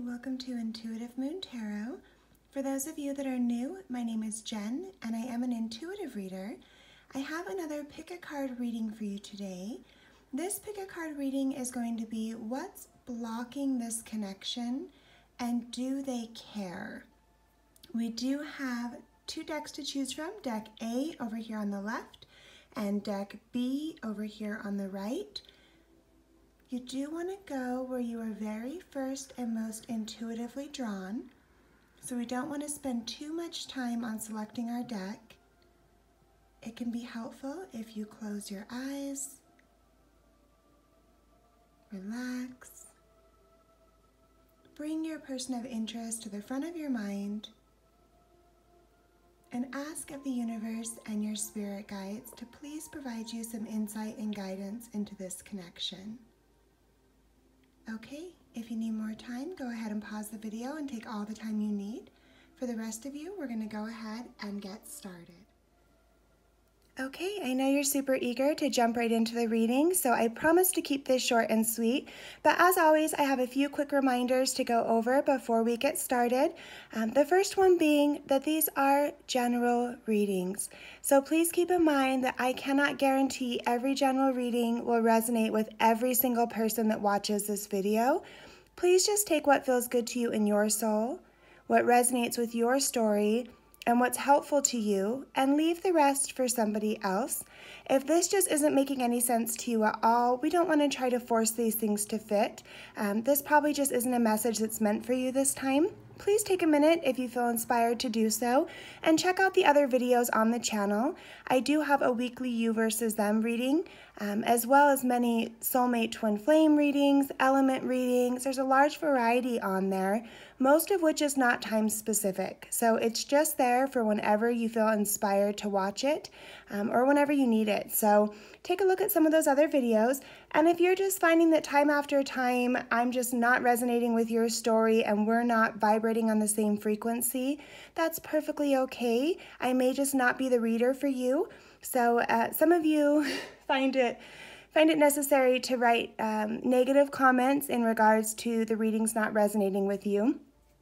Welcome to Intuitive Moon Tarot. For those of you that are new, my name is Jen and I am an intuitive reader. I have another pick a card reading for you today. This pick a card reading is going to be what's blocking this connection and do they care? We do have two decks to choose from, deck A over here on the left and deck B over here on the right. You do want to go where you are very first and most intuitively drawn, so we don't want to spend too much time on selecting our deck. It can be helpful if you close your eyes, relax, bring your person of interest to the front of your mind, and ask of the universe and your spirit guides to please provide you some insight and guidance into this connection. Okay, if you need more time, go ahead and pause the video and take all the time you need. For the rest of you, we're going to go ahead and get started. Okay, I know you're super eager to jump right into the reading, so I promise to keep this short and sweet. But as always, I have a few quick reminders to go over before we get started. The first one being that these are general readings. So please keep in mind that I cannot guarantee every general reading will resonate with every single person that watches this video. Please just take what feels good to you in your soul, what resonates with your story, and what's helpful to you, and leave the rest for somebody else. If this just isn't making any sense to you at all, we don't want to try to force these things to fit. This probably just isn't a message that's meant for you this time. Please take a minute if you feel inspired to do so, and check out the other videos on the channel. I do have a weekly you versus them reading, as well as many soulmate twin flame readings, element readings. There's a large variety on there, most of which is not time specific. So it's just there for whenever you feel inspired to watch it, or whenever you need it. So take a look at some of those other videos. And if you're just finding that time after time, I'm just not resonating with your story and we're not vibrating on the same frequency, that's perfectly okay. I may just not be the reader for you. So some of you find it necessary to write negative comments in regards to the readings not resonating with you.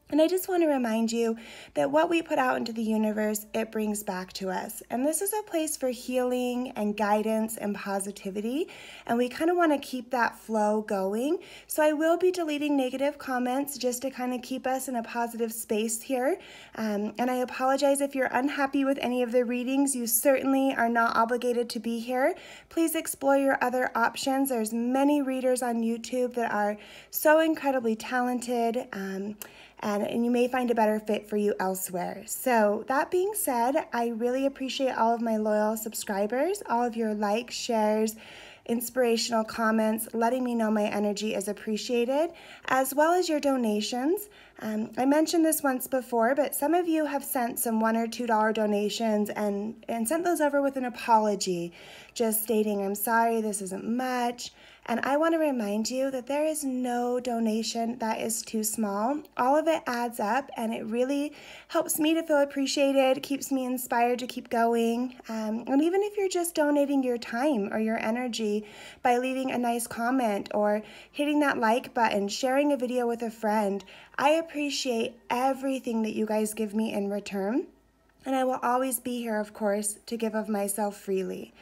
And I just want to remind you that what we put out into the universe, it brings back to us. And this is a place for healing and guidance and positivity. And we kind of want to keep that flow going. So I will be deleting negative comments just to kind of keep us in a positive space here. And I apologize if you're unhappy with any of the readings. You certainly are not obligated to be here. Please explore your other options. There's many readers on YouTube that are so incredibly talented. And you may find a better fit for you elsewhere. So that being said, I really appreciate all of my loyal subscribers, all of your likes, shares, inspirational comments, letting me know my energy is appreciated, as well as your donations. I mentioned this once before, but some of you have sent some $1 or $2 donations and sent those over with an apology, just stating, I'm sorry, this isn't much. And I want to remind you that there is no donation that is too small. All of it adds up, and it really helps me to feel appreciated, keeps me inspired to keep going. And even if you're just donating your time or your energy by leaving a nice comment or hitting that like button, sharing a video with a friend, I appreciate everything that you guys give me in return. And I will always be here, of course, to give of myself freely.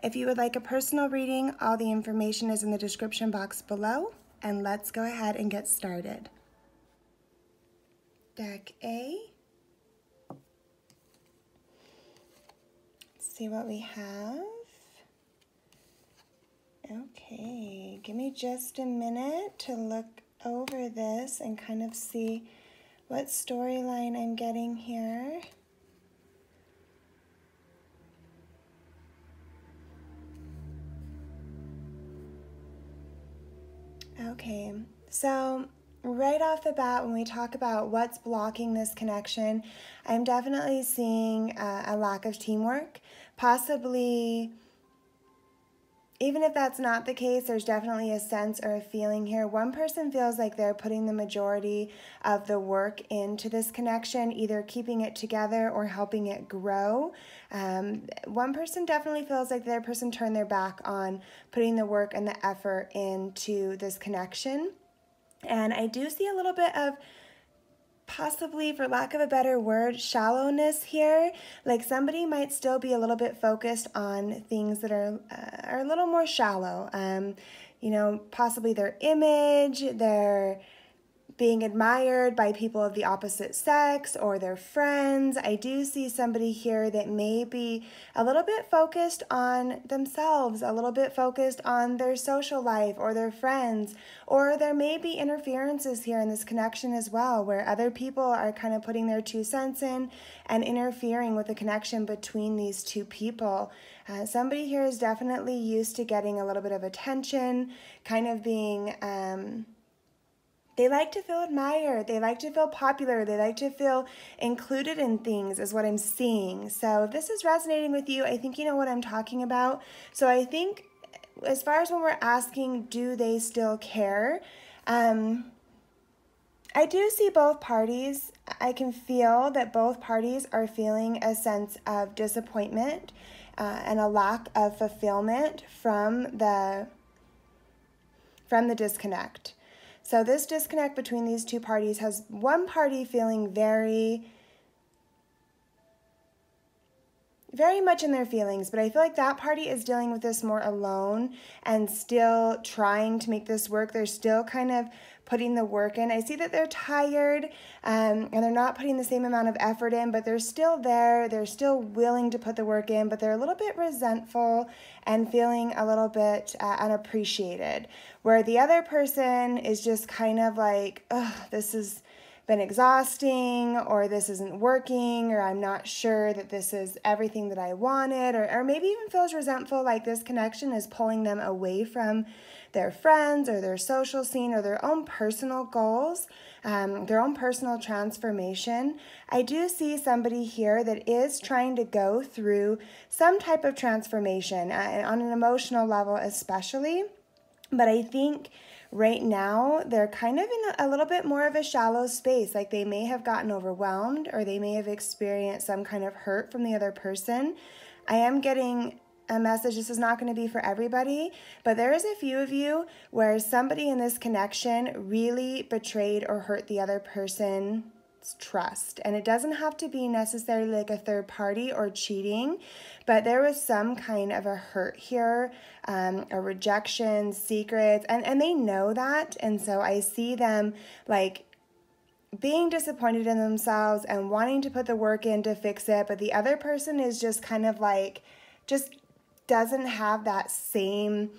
If you would like a personal reading, all the information is in the description box below, and let's go ahead and get started. Deck A. Let's see what we have. Okay, give me just a minute to look over this and kind of see what storyline I'm getting here. Okay, so right off the bat, when we talk about what's blocking this connection, I'm definitely seeing a lack of teamwork. Possibly, even if that's not the case, there's definitely a sense or a feeling here. One person feels like they're putting the majority of the work into this connection, either keeping it together or helping it grow. One person definitely feels like their person turned their back on putting the work and the effort into this connection. And I do see a little bit of, possibly, for lack of a better word, shallowness here. Like somebody might still be a little bit focused on things that are a little more shallow. Possibly their image, their being admired by people of the opposite sex or their friends. I do see somebody here that may be a little bit focused on themselves, a little bit focused on their social life or their friends, or there may be interferences here in this connection as well, where other people are kind of putting their 2 cents in and interfering with the connection between these two people. Somebody here is definitely used to getting a little bit of attention, kind of being... They like to feel admired, they like to feel popular, they like to feel included in things is what I'm seeing. So if this is resonating with you, I think you know what I'm talking about. So I think as far as when we're asking, do they still care? I do see both parties. I can feel that both parties are feeling a sense of disappointment and a lack of fulfillment from the disconnect. So this disconnect between these two parties has one party feeling very much in their feelings, but I feel like that party is dealing with this more alone and still trying to make this work. They're still kind of putting the work in. I see that they're tired and they're not putting the same amount of effort in, but they're still there. They're still willing to put the work in, but they're a little bit resentful and feeling a little bit unappreciated, where the other person is just kind of like, ugh, this has been exhausting, or this isn't working, or I'm not sure that this is everything that I wanted, or maybe even feels resentful, like this connection is pulling them away from their friends or their social scene or their own personal goals, their own personal transformation. I do see somebody here that is trying to go through some type of transformation on an emotional level especially, but I think right now they're kind of in a little bit more of a shallow space, like they may have gotten overwhelmed or they may have experienced some kind of hurt from the other person. I am getting a message, this is not going to be for everybody, but there is a few of you where somebody in this connection really betrayed or hurt the other person's trust. And it doesn't have to be necessarily like a third party or cheating, but there was some kind of a hurt here, a rejection, secrets, and they know that. And so I see them like being disappointed in themselves and wanting to put the work in to fix it, but the other person is just kind of like, just doesn't have that same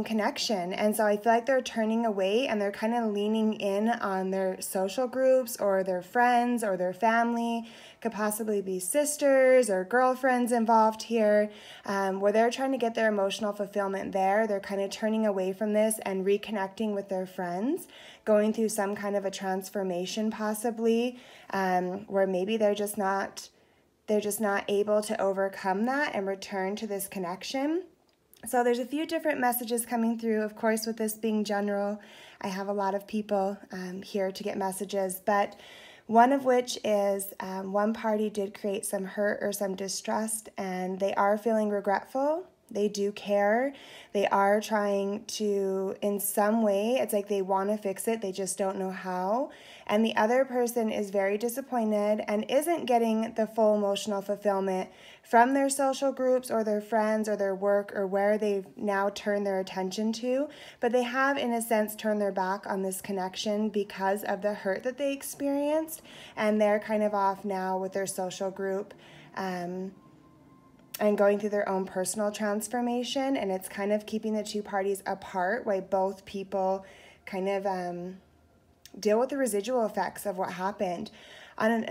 connection. And so I feel like they're turning away and they're kind of leaning in on their social groups or their friends or their family. Could possibly be sisters or girlfriends involved here, where they're trying to get their emotional fulfillment there. They're kind of turning away from this and reconnecting with their friends, going through some kind of a transformation possibly, where maybe they're just not able to overcome that and return to this connection. So there's a few different messages coming through. Of course, with this being general, I have a lot of people here to get messages, but one of which is one party did create some hurt or some distrust, and they are feeling regretful. They do care. They are trying to, in some way, it's like they want to fix it, they just don't know how. And the other person is very disappointed and isn't getting the full emotional fulfillment from their social groups or their friends or their work or where they've now turned their attention to. But they have, in a sense, turned their back on this connection because of the hurt that they experienced. And they're kind of off now with their social group and going through their own personal transformation. And it's kind of keeping the two parties apart while both people kind of deal with the residual effects of what happened. On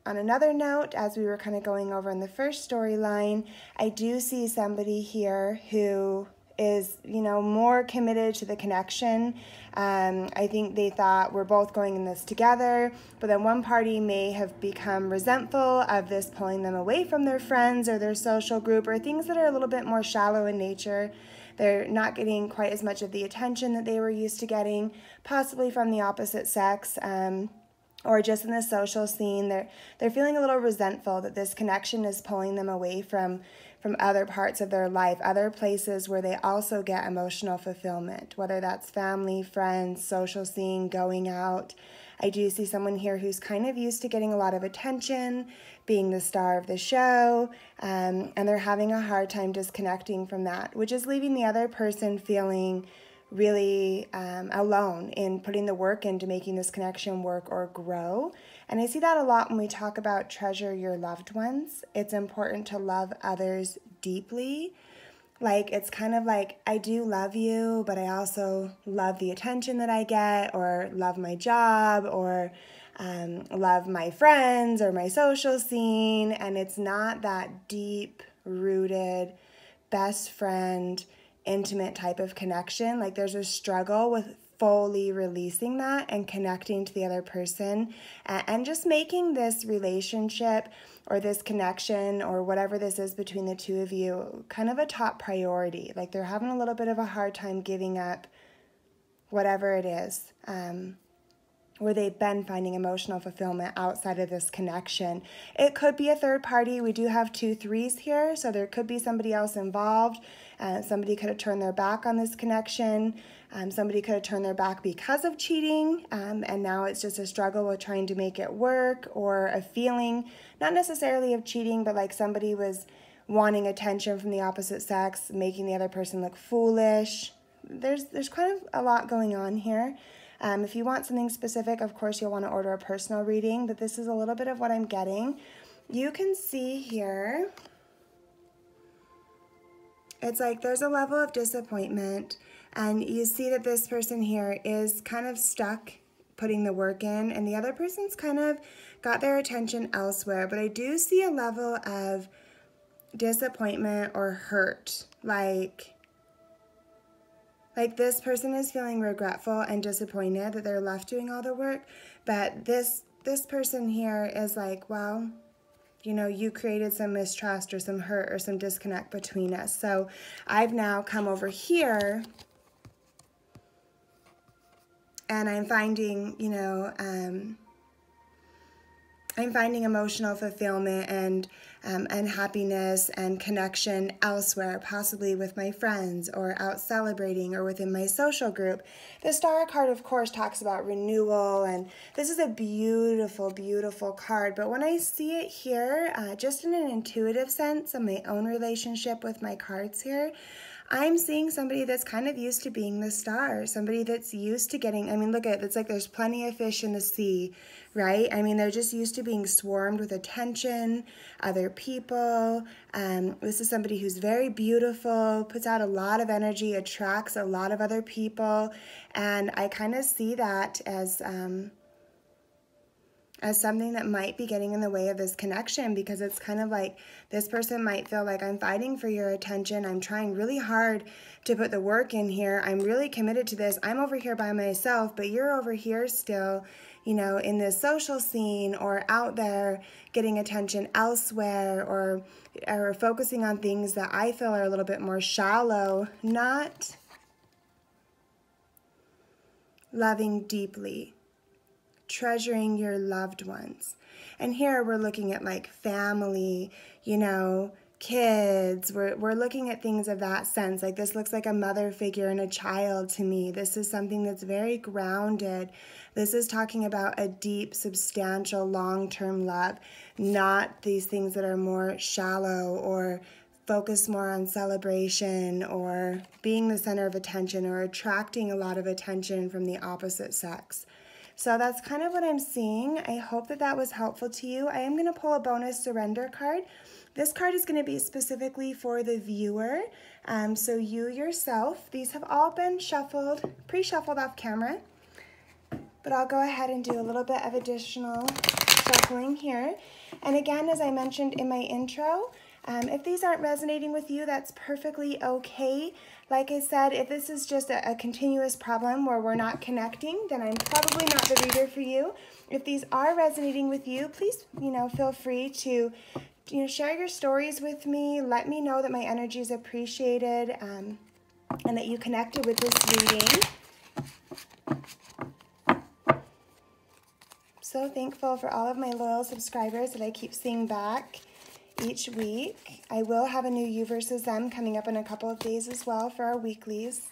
another note, as we were kind of going over in the first storyline, I do see somebody here who is, more committed to the connection. I think they thought we're both going in this together, but then one party may have become resentful of this pulling them away from their friends or their social group or things that are a little bit more shallow in nature. They're not getting quite as much of the attention that they were used to getting, possibly from the opposite sex. or just in the social scene, they're feeling a little resentful that this connection is pulling them away from other parts of their life, other places where they also get emotional fulfillment, whether that's family, friends, social scene, going out. I do see someone here who's kind of used to getting a lot of attention, being the star of the show, and they're having a hard time disconnecting from that, which is leaving the other person feeling really alone in putting the work into making this connection work or grow. And I see that a lot when we talk about treasure your loved ones. It's important to love others deeply. Like, it's kind of like, I do love you, but I also love the attention that I get, or love my job, or love my friends or my social scene. And it's not that deep-rooted best friend, intimate type of connection. Like, there's a struggle with fully releasing that and connecting to the other person, and just making this relationship or this connection or whatever this is between the two of you kind of a top priority. Like, they're having a little bit of a hard time giving up whatever it is, where they've been finding emotional fulfillment outside of this connection. It could be a third party. We do have 2 3s here, so there could be somebody else involved. Somebody could have turned their back on this connection. Somebody could have turned their back because of cheating, and now it's just a struggle with trying to make it work, or a feeling, not necessarily of cheating, but like somebody was wanting attention from the opposite sex, making the other person look foolish. There's kind of a lot going on here. If you want something specific, of course, you'll want to order a personal reading, but this is a little bit of what I'm getting. You can see here, it's like there's a level of disappointment, and you see that this person here is kind of stuck putting the work in, and the other person's kind of got their attention elsewhere. But I do see a level of disappointment or hurt, like this person is feeling regretful and disappointed that they're left doing all the work, but this person here is like, well, you know, you created some mistrust or some hurt or some disconnect between us. So I've now come over here, and I'm finding, you know, I'm finding emotional fulfillment and happiness and connection elsewhere, possibly with my friends or out celebrating or within my social group. The Star card, of course, talks about renewal, and this is a beautiful, beautiful card. But when I see it here, just in an intuitive sense of my own relationship with my cards here, I'm seeing somebody that's kind of used to being the star, somebody that's used to getting, I mean, look at it, it's like there's plenty of fish in the sea, right? I mean, they're just used to being swarmed with attention, other people. This is somebody who's very beautiful, puts out a lot of energy, attracts a lot of other people, and I kind of see that as something that might be getting in the way of this connection, because it's kind of like this person might feel like, I'm fighting for your attention. I'm trying really hard to put the work in here. I'm really committed to this. I'm over here by myself, but you're over here still, you know, in this social scene or out there getting attention elsewhere, or focusing on things that I feel are a little bit more shallow, not loving deeply, treasuring your loved ones. And here we're looking at like family, you know, kids. We're looking at things of that sense. Like, this looks like a mother figure and a child to me. This is something that's very grounded. This is talking about a deep, substantial, long-term love, not these things that are more shallow or focus more on celebration or being the center of attention or attracting a lot of attention from the opposite sex. So that's kind of what I'm seeing. I hope that that was helpful to you. I am going to pull a bonus surrender card. This card is going to be specifically for the viewer. So you yourself, these have all been shuffled, pre-shuffled off camera. But I'll go ahead and do a little bit of additional shuffling here. And again, as I mentioned in my intro, if these aren't resonating with you, that's perfectly okay. Like I said, if this is just a continuous problem where we're not connecting, then I'm probably not the reader for you. If these are resonating with you, please, feel free to, share your stories with me. Let me know that my energy is appreciated, and that you connected with this reading. So thankful for all of my loyal subscribers that I keep seeing back each week. I will have a new You versus Them coming up in a couple of days as well for our weeklies.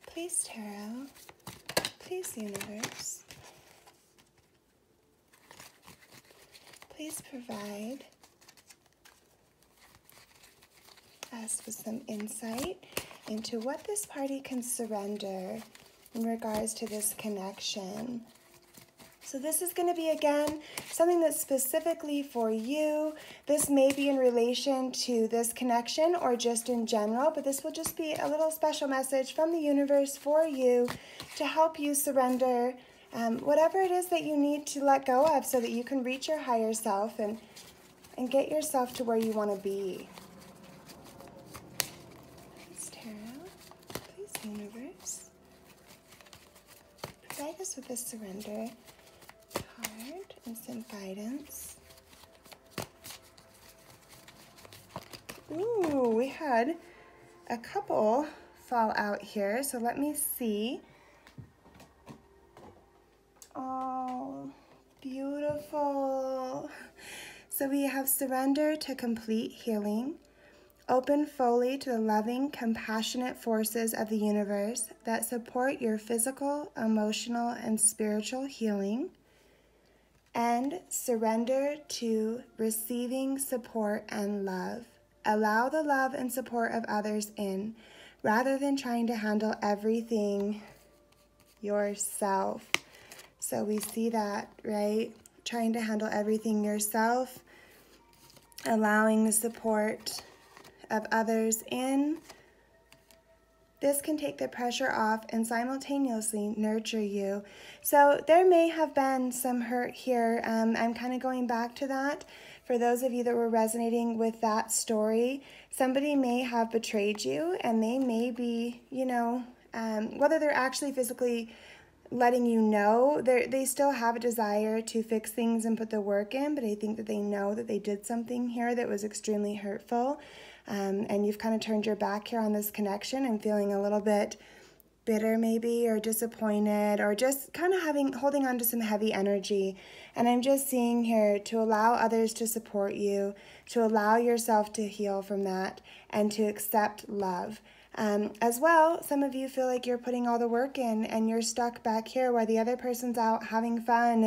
Please, Tarot. Please, Universe. Please provide us with some insight into what this party can surrender in regards to this connection. So this is going to be, again, something that's specifically for you. This may be in relation to this connection or just in general, but this will just be a little special message from the universe for you to help you surrender whatever it is that you need to let go of so that you can reach your higher self and get yourself to where you want to be. Please, Tarot. Please, universe. Provide us with a surrender card and some guidance. Ooh, we had a couple fall out here, so let me see. Oh, beautiful. So we have surrender to complete healing. Open fully to the loving, compassionate forces of the universe that support your physical, emotional, and spiritual healing. And surrender to receiving support and love. Allow the love and support of others in, rather than trying to handle everything yourself. So we see that, right? Trying to handle everything yourself, allowing the support of others in. This can take the pressure off and simultaneously nurture you. So there may have been some hurt here. I'm kind of going back to that. For those of you that were resonating with that story, somebody may have betrayed you, and they may be, whether they're actually physically letting you know, they still have a desire to fix things and put the work in, but I think that they know that they did something here that was extremely hurtful. And you've kind of turned your back here on this connection and feeling a little bit bitter maybe, or disappointed, or just kind of holding on to some heavy energy. And I'm just seeing here to allow others to support you, to allow yourself to heal from that, and to accept love. As well, some of you feel like you're putting all the work in and you're stuck back here while the other person's out having fun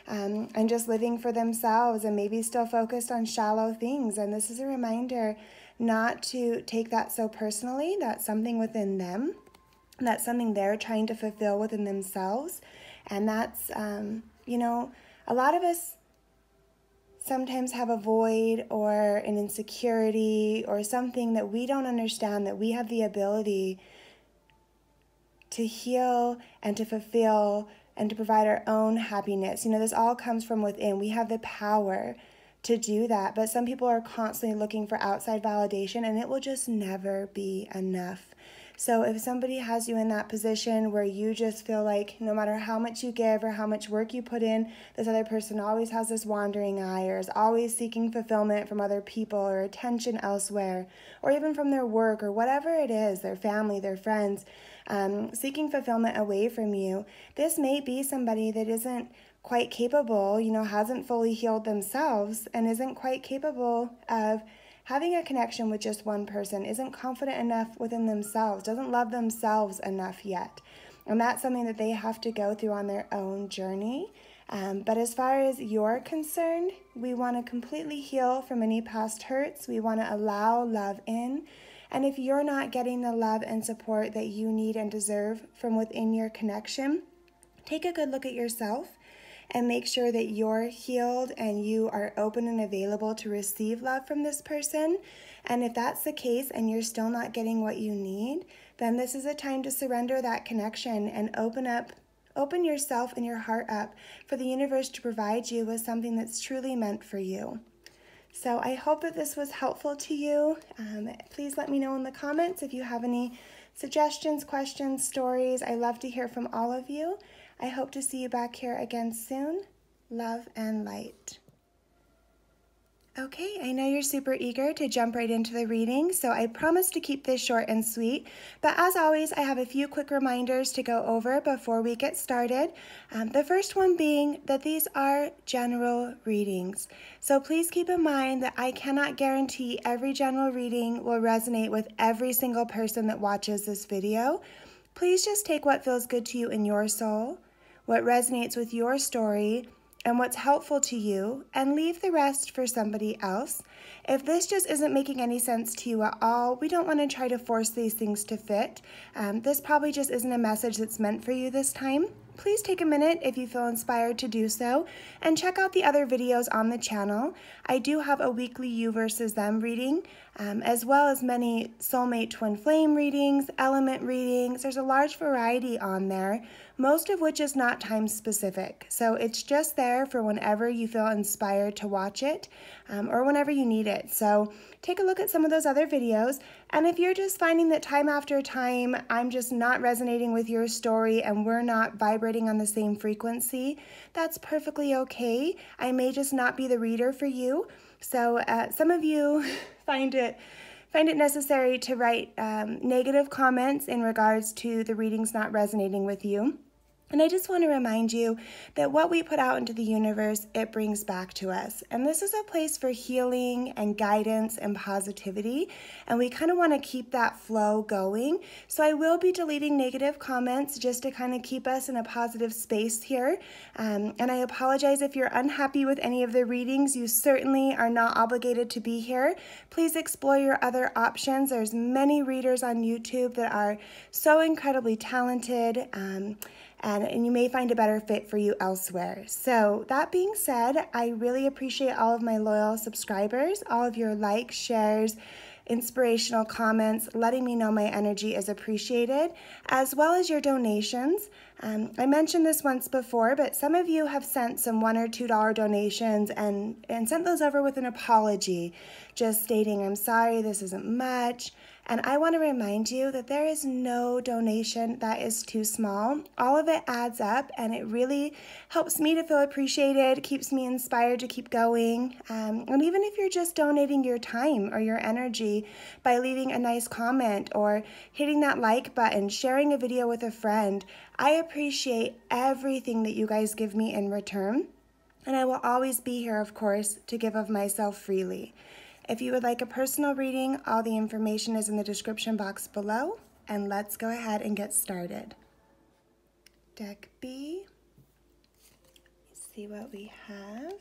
and just living for themselves and maybe still focused on shallow things. And this is a reminder not to take that so personally. That's something within them. That's something they're trying to fulfill within themselves. And that's, a lot of us sometimes have a void or an insecurity or something that we don't understand, that we have the ability to heal and to fulfill and to provide our own happiness. This all comes from within. We have the power to do that, but some people are constantly looking for outside validation, and it will just never be enough. So if somebody has you in that position where you just feel like no matter how much you give or how much work you put in, this other person always has this wandering eye, or is always seeking fulfillment from other people or attention elsewhere, or even from their work or whatever it is, their family, their friends, seeking fulfillment away from you, this may be somebody that isn't quite capable, hasn't fully healed themselves and isn't quite capable of having a connection with just one person, isn't confident enough within themselves, doesn't love themselves enough yet. And that's something that they have to go through on their own journey. But as far as you're concerned, we want to completely heal from any past hurts. We want to allow love in. And if you're not getting the love and support that you need and deserve from within your connection, take a good look at yourself and make sure that you're healed and you are open and available to receive love from this person. And if that's the case and you're still not getting what you need, then this is a time to surrender that connection and open yourself and your heart up for the universe to provide you with something that's truly meant for you. So I hope that this was helpful to you. Please let me know in the comments if you have any suggestions, questions, stories. I love to hear from all of you. I hope to see you back here again soon. Love and light. Okay, I know you're super eager to jump right into the reading, so I promise to keep this short and sweet. But as always, I have a few quick reminders to go over before we get started. The first one being that these are general readings. So please keep in mind that I cannot guarantee every general reading will resonate with every single person that watches this video. Please just take what feels good to you in your soul, what resonates with your story, and what's helpful to you, and leave the rest for somebody else. If this just isn't making any sense to you at all, we don't want to try to force these things to fit. This probably just isn't a message that's meant for you this time. Please take a minute if you feel inspired to do so, and check out the other videos on the channel. I do have a weekly you versus them reading, as well as many soulmate twin flame readings, element readings. There's a large variety on there, most of which is not time specific. So it's just there for whenever you feel inspired to watch it, or whenever you need it. So take a look at some of those other videos. And if you're just finding that time after time, I'm just not resonating with your story and we're not vibrating on the same frequency, that's perfectly okay. I may just not be the reader for you. So some of you find it necessary to write negative comments in regards to the readings not resonating with you. And I just want to remind you that what we put out into the universe, it brings back to us. And this is a place for healing and guidance and positivity. And we kind of want to keep that flow going. So I will be deleting negative comments just to kind of keep us in a positive space here. And I apologize if you're unhappy with any of the readings. You certainly are not obligated to be here. Please explore your other options. There's many readers on YouTube that are so incredibly talented. And you may find a better fit for you elsewhere. So that being said, I really appreciate all of my loyal subscribers, all of your likes, shares, inspirational comments, letting me know my energy is appreciated, as well as your donations. I mentioned this once before, but some of you have sent some $1 or $2 donations and sent those over with an apology, just stating, I'm sorry, this isn't much. And I want to remind you that there is no donation that is too small. All of it adds up, and it really helps me to feel appreciated, keeps me inspired to keep going. And even if you're just donating your time or your energy by leaving a nice comment or hitting that like button, sharing a video with a friend, I appreciate everything that you guys give me in return. And I will always be here, of course, to give of myself freely. If you would like a personal reading, all the information is in the description box below, and let's go ahead and get started. Deck B, let's see what we have.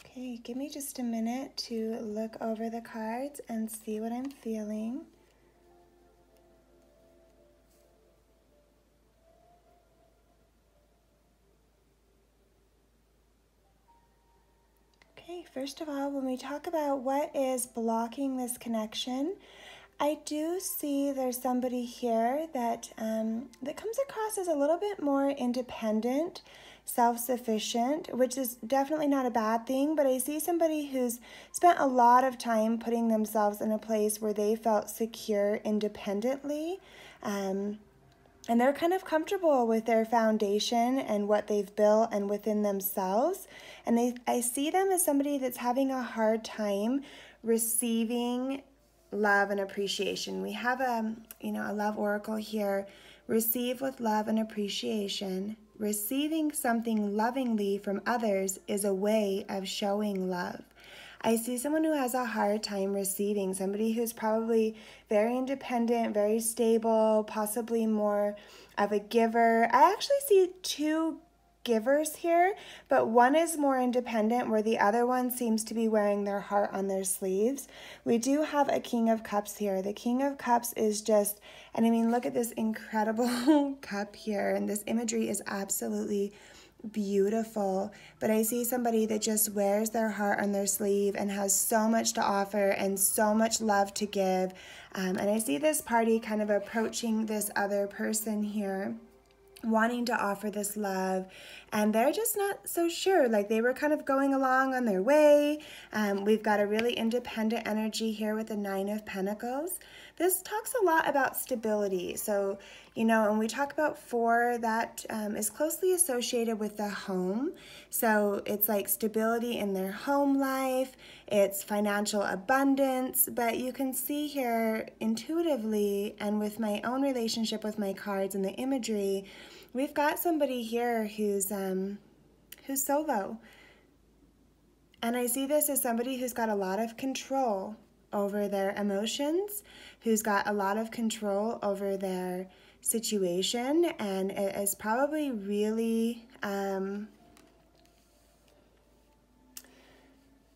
Okay, give me just a minute to look over the cards and see what I'm feeling. Okay, first of all, when we talk about what is blocking this connection, I do see there's somebody here that comes across as a little bit more independent, self-sufficient, which is definitely not a bad thing, but I see somebody who's spent a lot of time putting themselves in a place where they felt secure independently. And they're kind of comfortable with their foundation and what they've built and within themselves. And I see them as somebody that's having a hard time receiving love and appreciation. We have a love oracle here. Receive with love and appreciation. Receiving something lovingly from others is a way of showing love. I see someone who has a hard time receiving, somebody who's probably very independent, very stable, possibly more of a giver. I actually see two givers here, but one is more independent where the other one seems to be wearing their heart on their sleeves. We do have a King of Cups here. The King of Cups is just, and I mean, look at this incredible cup here, and this imagery is absolutely beautiful, but I see somebody that just wears their heart on their sleeve and has so much to offer and so much love to give. And I see this party kind of approaching this other person here, wanting to offer this love, and they're just not so sure. Like, they were kind of going along on their way. We've got a really independent energy here with the Nine of Pentacles. This talks a lot about stability. So, when we talk about 4, that is closely associated with the home. So it's like stability in their home life, it's financial abundance, but you can see here intuitively and with my own relationship with my cards and the imagery, we've got somebody here who's solo. And I see this as somebody who's got a lot of control over their emotions, who's got a lot of control over their situation, and is probably really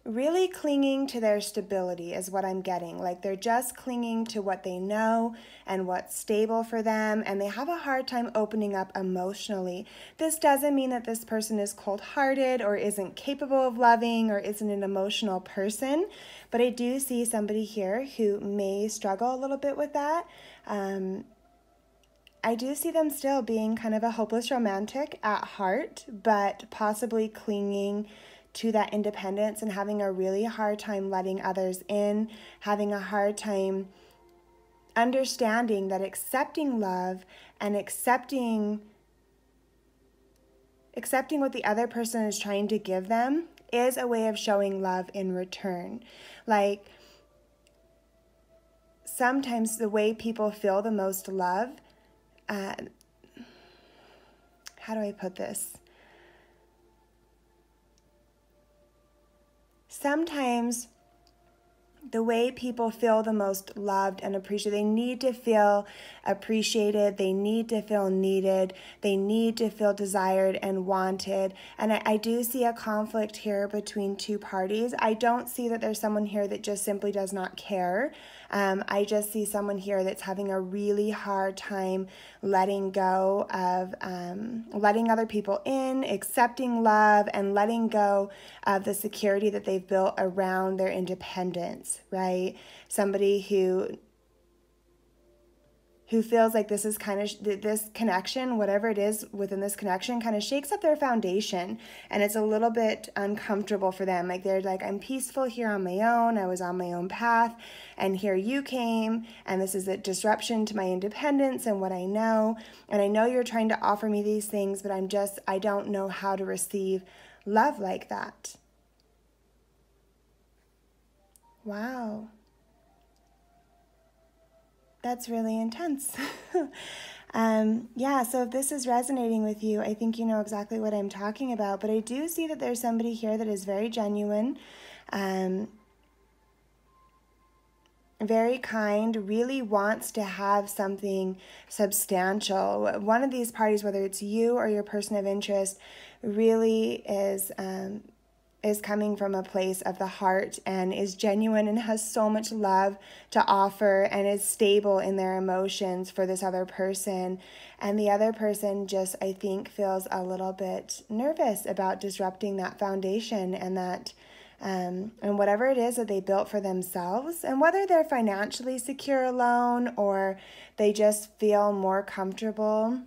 really clinging to their stability is what I'm getting. Like they're just clinging to what they know and what's stable for them, and they have a hard time opening up emotionally. This doesn't mean that this person is cold-hearted or isn't capable of loving or isn't an emotional person, but I do see somebody here who may struggle a little bit with that. I do see them still being kind of a hopeless romantic at heart, but possibly clinging to that independence and having a really hard time letting others in, having a hard time understanding that accepting love and accepting what the other person is trying to give them is a way of showing love in return. Like sometimes the way people feel the most love, how do I put this? Sometimes the way people feel the most loved and appreciated, they need to feel appreciated, they need to feel needed, they need to feel desired and wanted. And I do see a conflict here between two parties. I don't see that there's someone here that just simply does not care. I just see someone here that's having a really hard time letting go of letting other people in, accepting love, and letting go of the security that they've built around their independence, right? Somebody who feels like this is kind of, this connection, whatever it is within this connection, kind of shakes up their foundation, and it's a little bit uncomfortable for them. Like they're like, I'm peaceful here on my own, I was on my own path, and here you came, and this is a disruption to my independence and what I know, and I know you're trying to offer me these things, but I don't know how to receive love like that. Wow. That's really intense. Yeah, so if this is resonating with you, I think you know exactly what I'm talking about. But I do see that there's somebody here that is very genuine, very kind, really wants to have something substantial. One of these parties, whether it's you or your person of interest, really is coming from a place of the heart and is genuine and has so much love to offer and is stable in their emotions for this other person. And the other person just, I think, feels a little bit nervous about disrupting that foundation and that and whatever it is that they built for themselves, and whether they're financially secure alone or they just feel more comfortable.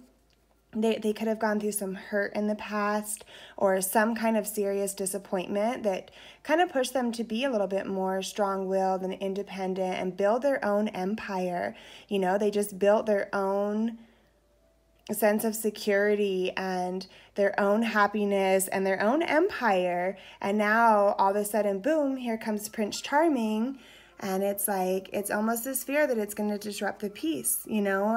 They could have gone through some hurt in the past or some kind of serious disappointment that kind of pushed them to be a little bit more strong-willed and independent and build their own empire. You know, they just built their own sense of security and their own happiness and their own empire. And now all of a sudden, boom, here comes Prince Charming. And it's like, it's almost this fear that it's going to disrupt the peace, you know?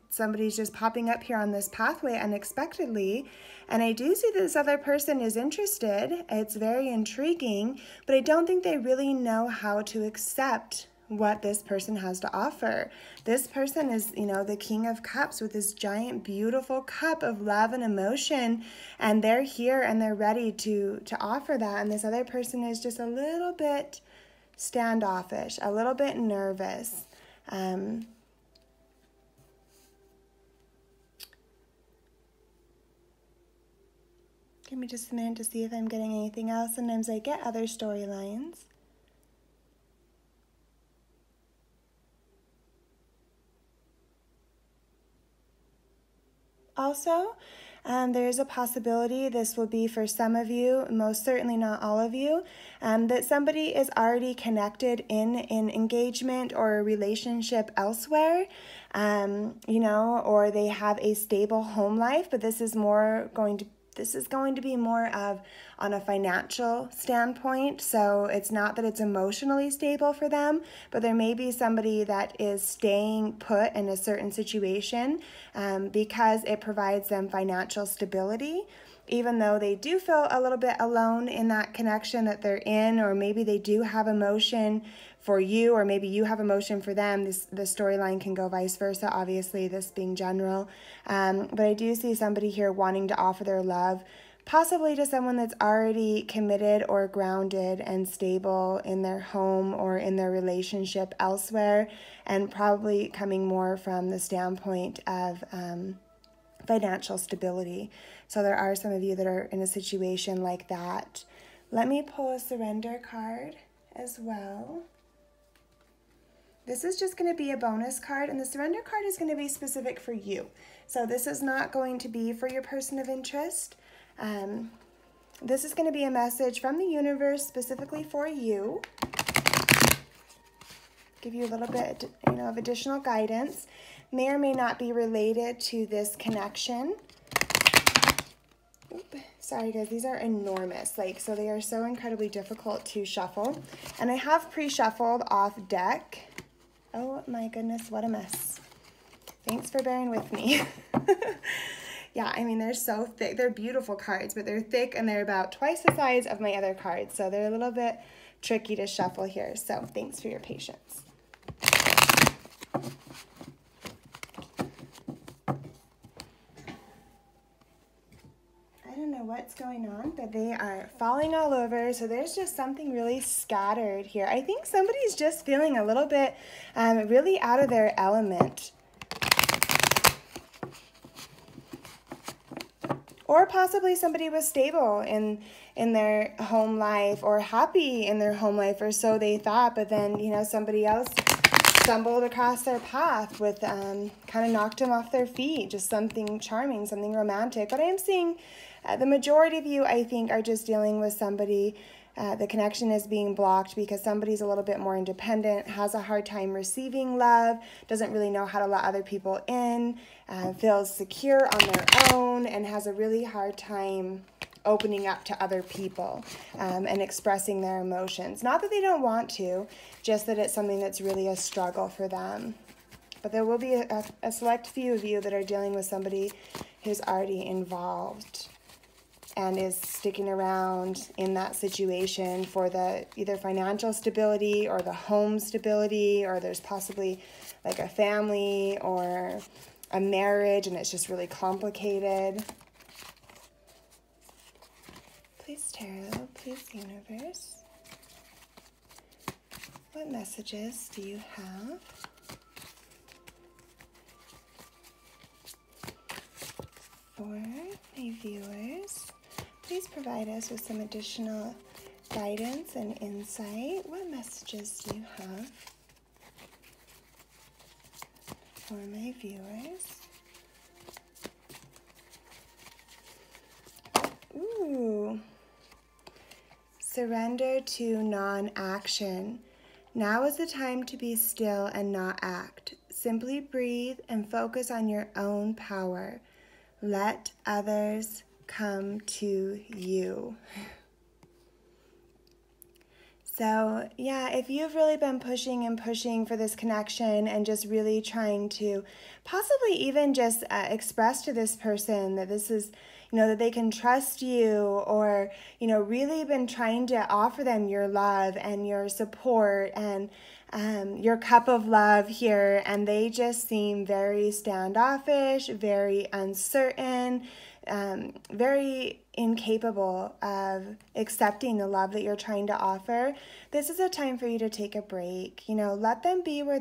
Somebody's just popping up here on this pathway unexpectedly. And I do see that this other person is interested. It's very intriguing, but I don't think they really know how to accept what this person has to offer. This person is, you know, the King of Cups with this giant, beautiful cup of love and emotion. And they're here and they're ready to offer that. And this other person is just a little bit standoffish, a little bit nervous. Give me just a minute to see if I'm getting anything else. Sometimes I get other storylines. also. There is a possibility, this will be for some of you, most certainly not all of you, that somebody is already connected in an engagement or a relationship elsewhere, or they have a stable home life, but this is going to be more of on a financial standpoint. So it's not that it's emotionally stable for them, but there may be somebody that is staying put in a certain situation because it provides them financial stability, even though they do feel a little bit alone in that connection that they're in, or maybe they do have emotion for you, or maybe you have emotion for them. The storyline can go vice versa, obviously, this being general. But I do see somebody here wanting to offer their love, possibly to someone that's already committed or grounded and stable in their home or in their relationship elsewhere, and probably coming more from the standpoint of financial stability. So there are some of you that are in a situation like that. Let me pull a surrender card as well. This is just going to be a bonus card, and the surrender card is going to be specific for you. So this is not going to be for your person of interest. This is going to be a message from the universe specifically for you. Give you a little bit, of additional guidance. May or may not be related to this connection. Sorry guys, these are enormous, so they are so incredibly difficult to shuffle. And I have pre-shuffled off deck. Oh my goodness, what a mess. Thanks for bearing with me. Yeah, they're so thick. They're beautiful cards, but they're thick and they're about twice the size of my other cards. So they're a little bit tricky to shuffle here. So thanks for your patience. I don't know what's going on, but they are falling all over. So there's just something really scattered here. I think somebody's just feeling a little bit really out of their element. Or possibly somebody was stable in their home life, or happy in their home life, or so they thought, but then, somebody else stumbled across their path with kind of knocked them off their feet, just something charming, something romantic. But I am seeing the majority of you, I think, are just dealing with somebody. The connection is being blocked because somebody's a little bit more independent, has a hard time receiving love, doesn't really know how to let other people in, feels secure on their own, and has a really hard time opening up to other people and expressing their emotions. Not that they don't want to, just that it's something that's really a struggle for them. But there will be a select few of you that are dealing with somebody who's already involved and is sticking around in that situation for the either financial stability or the home stability, or there's possibly like a family or a marriage and it's just really complicated. Please Tarot, please Universe, what messages do you have for my viewers? Please provide us with some additional guidance and insight. What messages do you have for my viewers? Ooh. Surrender to non-action. Now is the time to be still and not act. Simply breathe and focus on your own power. Let others come to you. So yeah, if you've really been pushing for this connection and just really trying to possibly even just express to this person that this is, that they can trust you, or, really been trying to offer them your love and your support and your cup of love here, and they just seem very standoffish, very uncertain, very incapable of accepting the love that you're trying to offer, this is a time for you to take a break. Let them be where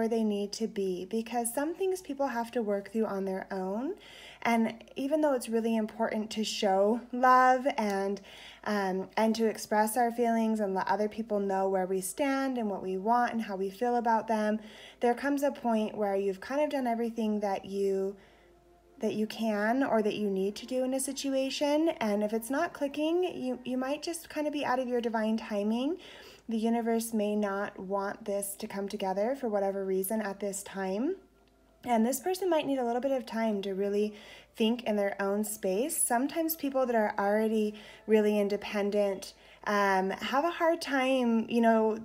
they need to be, because some things people have to work through on their own. And even though it's really important to show love and to express our feelings and let other people know where we stand and what we want and how we feel about them, there comes a point where you've kind of done everything that you that you can or that you need to do in a situation. And if it's not clicking, you might just kind of be out of your divine timing. The universe may not want this to come together for whatever reason at this time. And this person might need a little bit of time to really think in their own space. Sometimes people that are already really independent have a hard time,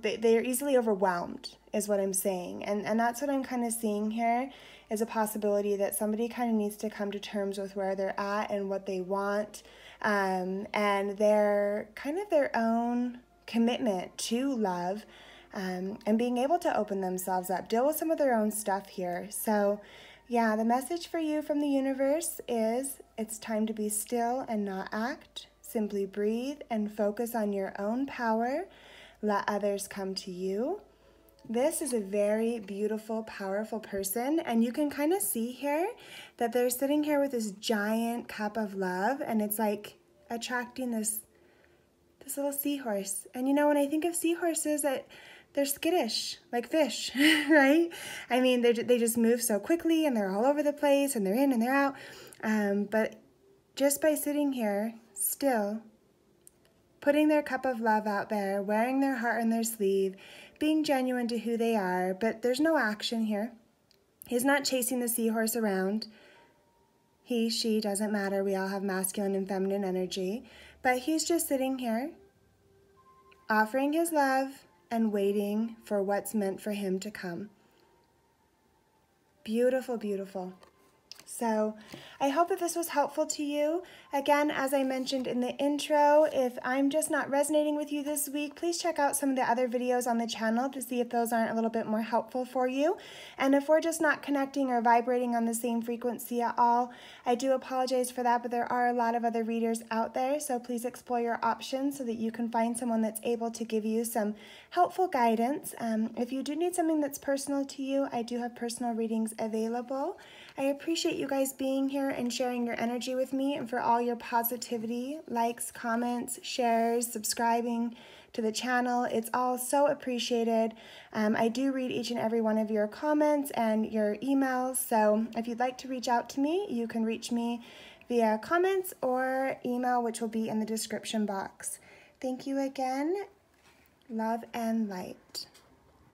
they're easily overwhelmed is what I'm saying. And that's what I'm kind of seeing here is a possibility that somebody kind of needs to come to terms with where they're at and what they want, and their kind of their own commitment to love, and being able to open themselves up, deal with some of their own stuff here. So yeah, the message for you from the universe is it's time to be still and not act. Simply breathe and focus on your own power. Let others come to you. This is a very beautiful, powerful person, and you can kind of see here that they're sitting here with this giant cup of love, and it's like attracting this little seahorse. And when I think of seahorses, they're skittish, like fish, right? I mean, they just move so quickly, and they're all over the place, and they're in and they're out. But just by sitting here still, putting their cup of love out there, wearing their heart on their sleeve, being genuine to who they are, but there's no action here. He's not chasing the seahorse around. He, she, doesn't matter. We all have masculine and feminine energy. But he's just sitting here, offering his love and waiting for what's meant for him to come. Beautiful, beautiful. So I hope that this was helpful to you. Again, as I mentioned in the intro, if I'm just not resonating with you this week, please check out some of the other videos on the channel to see if those aren't a little bit more helpful for you. And if we're just not connecting or vibrating on the same frequency at all, I do apologize for that, but there are a lot of other readers out there, so please explore your options so that you can find someone that's able to give you some helpful guidance. If you do need something that's personal to you, I do have personal readings available. I appreciate you guys being here and sharing your energy with me, and for all your positivity, likes, comments, shares, subscribing to the channel. It's all so appreciated. I do read each and every one of your comments and your emails, so if you'd like to reach out to me, you can reach me via comments or email, which will be in the description box. Thank you again. Love and light.